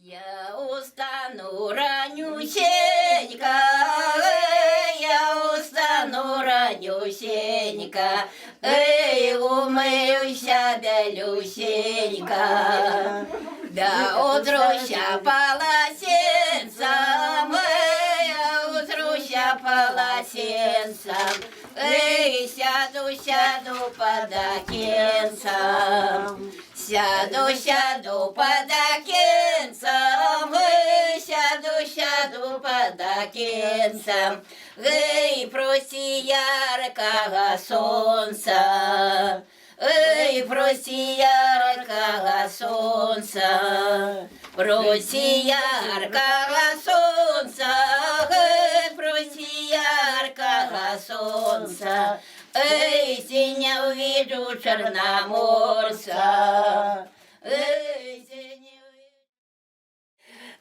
Я устану ранюсенька, я устану ранюсенька, эй, умыюся, белюсенька, да утруся полотенцем, я утруся полотенцем, эй, сяду под окенцем. Сяду под окенцем, сяду под окенцем, эй, проси яркого солнца, эй, проси яркого солнца, проси яркого солнца, эй, проси яркого солнца. Эй, синя увижу Черноморца. Эй, синя увижу.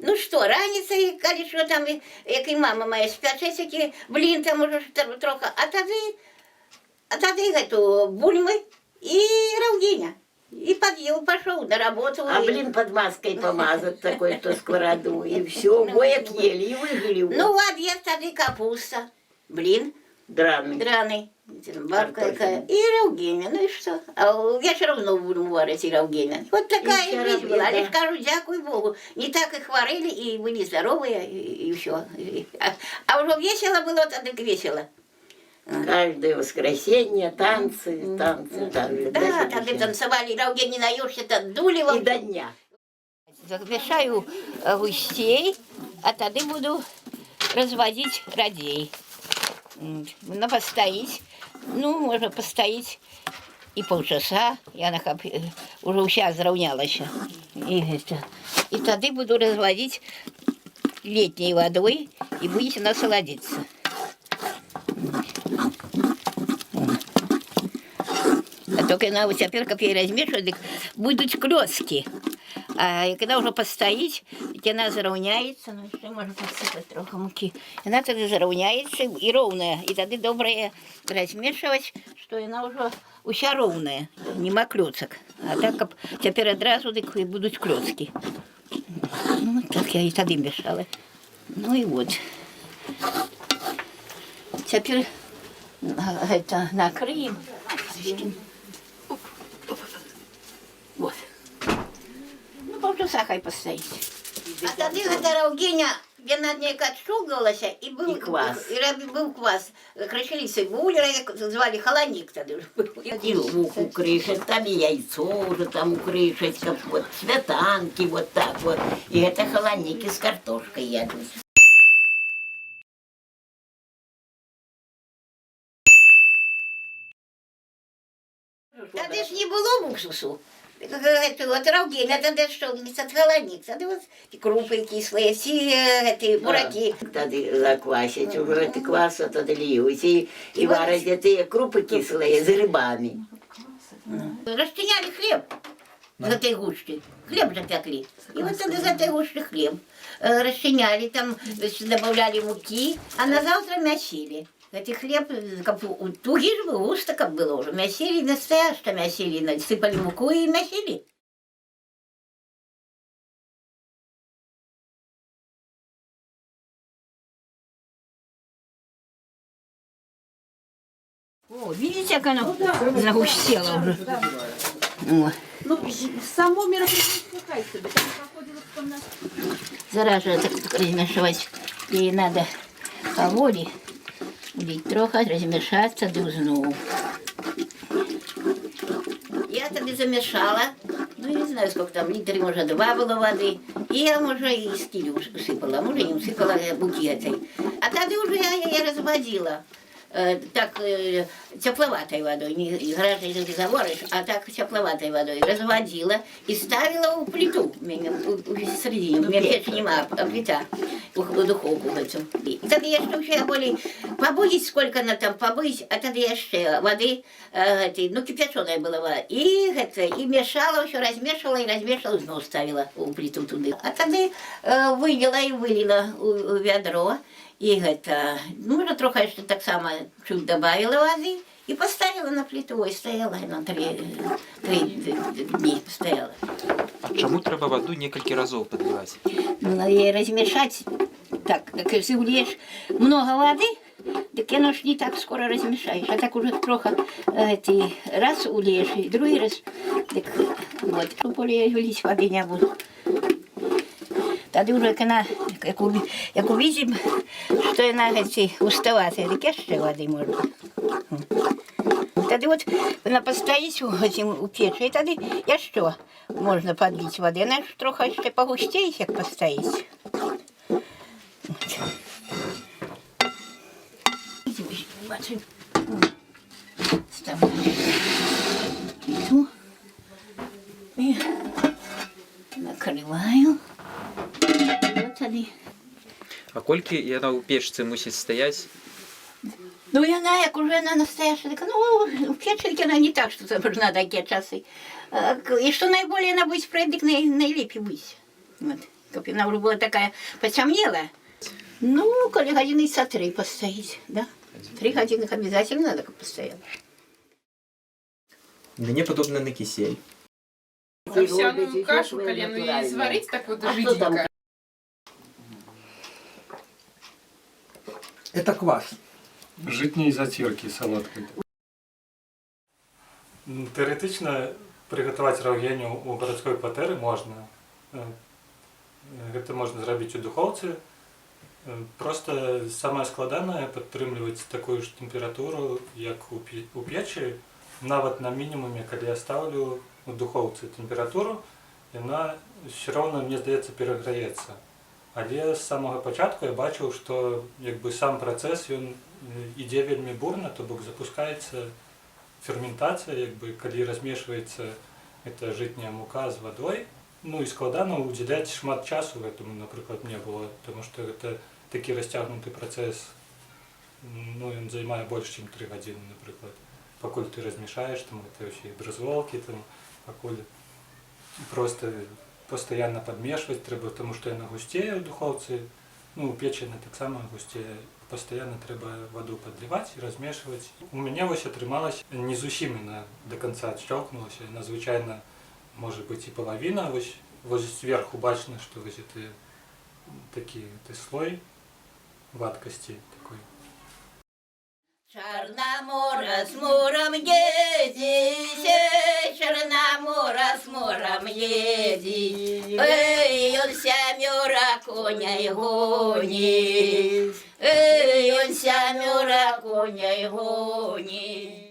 Ну что, раніця, і каже, що там, як і мама моя спяче, які блін там уже трохи, а тоді эту бульми і равгиня. И подъел, пошел на работу. А блин под маской помазать такой, что сковороду, и все, боек ели, и выжили. Ну, в обед тогда капуста, блин. Драный. Бабка такая, и равгиня, ну и что? А я все равно буду варить и равгиня. Вот такая жизнь была. Лишь скажу, дякую Богу. Не так и хворели, и были здоровые, и все. А уже весело было, тогда весело. Каждое воскресенье танцы. Да, тогда танцевали, равгиня наешься, то дули вам. И до дня. Замешаю густей, а тогда буду разводить радей. Ну, постоить, ну, можно постоить и полчаса, я уже сейчас зравнялась. И тогда буду разводить летней водой, и будете насладиться. А только теперь, как я размешиваю, так будут клёцки. А когда уже постоит, она заровняется, ну что можно подсыпать трохи муки. Она тогда заровняется и ровная. И тогда доброе размешивать, что она уже уся ровная, нема клёцок. А так как теперь одразу так и будут клёцки. Ну, так я и тогда мешала. Ну и вот. Теперь это накрыем. Вот. Полчаса хай постоит. А тогда эта равгиня, я над ней отшугалась, и был квас. И был квас. Крышили цибулю, звали холодник тогда уже был. И лук укрышать, там и яйцо уже там укрышать, как вот сметанки, вот так вот. И это холодники с картошкой ядут. Тогда ж не было уксусу. Вот равгиня, тогда что, не холодник, тогда вот крупы кислые, все эти бураки. Тогда заквасить уже это квас, тогда льют. И варят эти крупы кислые с грибами. Расчиняли хлеб за этой гущи. Хлеб запекли. И вот тогда за этой гущи хлеб. Расчиняли, там добавляли муки, а на завтра мясили. Эти хлеб, тугий же был, густо как было уже. Мясили, настоящее мясили, насыпали муку и мясили. О, видите, как оно загустело уже? Ну, само мероприятие хай себе, там проходило потом на... Зараз же так размешивать. И надо поволі. Будет трохи размешаться до знову. Я тогда замешала, ну не знаю сколько там, литры, может 2 было воды. И я, может, и стилю усыпала, может, не усыпала буки этой. А тогда уже я разводила. Так тепловатой водой, не гражданской заваришь, а так тепловатой водой разводила и ставила в плиту, в середине, у меня печь нема, а плита, в духовку в эту. И тогда я что еще более побудить, сколько она там побудить, а тогда я еще воды, ну кипяченая была вода, и мешала, все размешивала и размешивала, снова ставила в плиту туда. А тогда вылила и вылила в ведро. И это, ну, уже трохи ще так само чуть добавила воды И поставила на плиту, ой, стояла на 3 дні стояла. Чому треба воду некалькі разоў падліваць? Ну, надо ее размешать. Так, если влезешь много воды, так оно ж не так скоро размешаешь. А так уже трохи ты раз улежь, и другой раз. Так, вот, что более влить воды не буду. Тоді вже, як увидим, що вона уставати, так ще води можна. Тоді от вона постоїть у печі, і тоді я що можна подлити води. Вона ж трохи ще погустіє, як постоїть. Ставлю плиту і накриваю. От тоді. А колькі яна ў печцы мусіць стаяць? Ну, вона, як уже на настоящая, так, ну, в печи она не так, что нужна такие часы. И что наиболее она будет справить, наилепее будет. Вот. Как она уже была такая потемнела. Ну, коли годины со 3 постоять, да? 3 годины обязательно надо постоять. Мне подобно на кисель. Овсяную кашу коленную и сварить так вот жиденько. Это квас. Житньої затірки солодкої. Теоретично приготувати раугеню у городської квартири можна. Це можна зробити у духовці. Просто саме складане підтримувати таку ж температуру, як у печі. Навіть на мінімумі, коли я ставлю у духовці температуру, вона все одно, мені здається, переграється. Але з самого початку я бачив, що якби сам процес він іде вельми бурно, тобто запускається ферментація, якби коли розмішується ця житня мука з водою. Ну і складно уділяти шмат часу в цьому, наприклад, не було, тому що це такий розтягнутий процес, ну він займає більше, ніж 3 години, наприклад. Покуль ти розмішаєш, там це ще і дрозволки, там, покуль просто постоянно подмешивать треба, тому що вона густіє у духовці, ну, у печі вона так само густіє. Постоянно треба воду подливати і розмішувати. У мене ось отрималось не з усім до кінця відщелкнулося. Звичайно, може бути і половина. Ось зверху бачно, що ось такий слой вадкості такої. Чорномора с морем едете, Чорномора с морем едет. Эй, он 7 коней гонит, эй, он 7 коней гонит.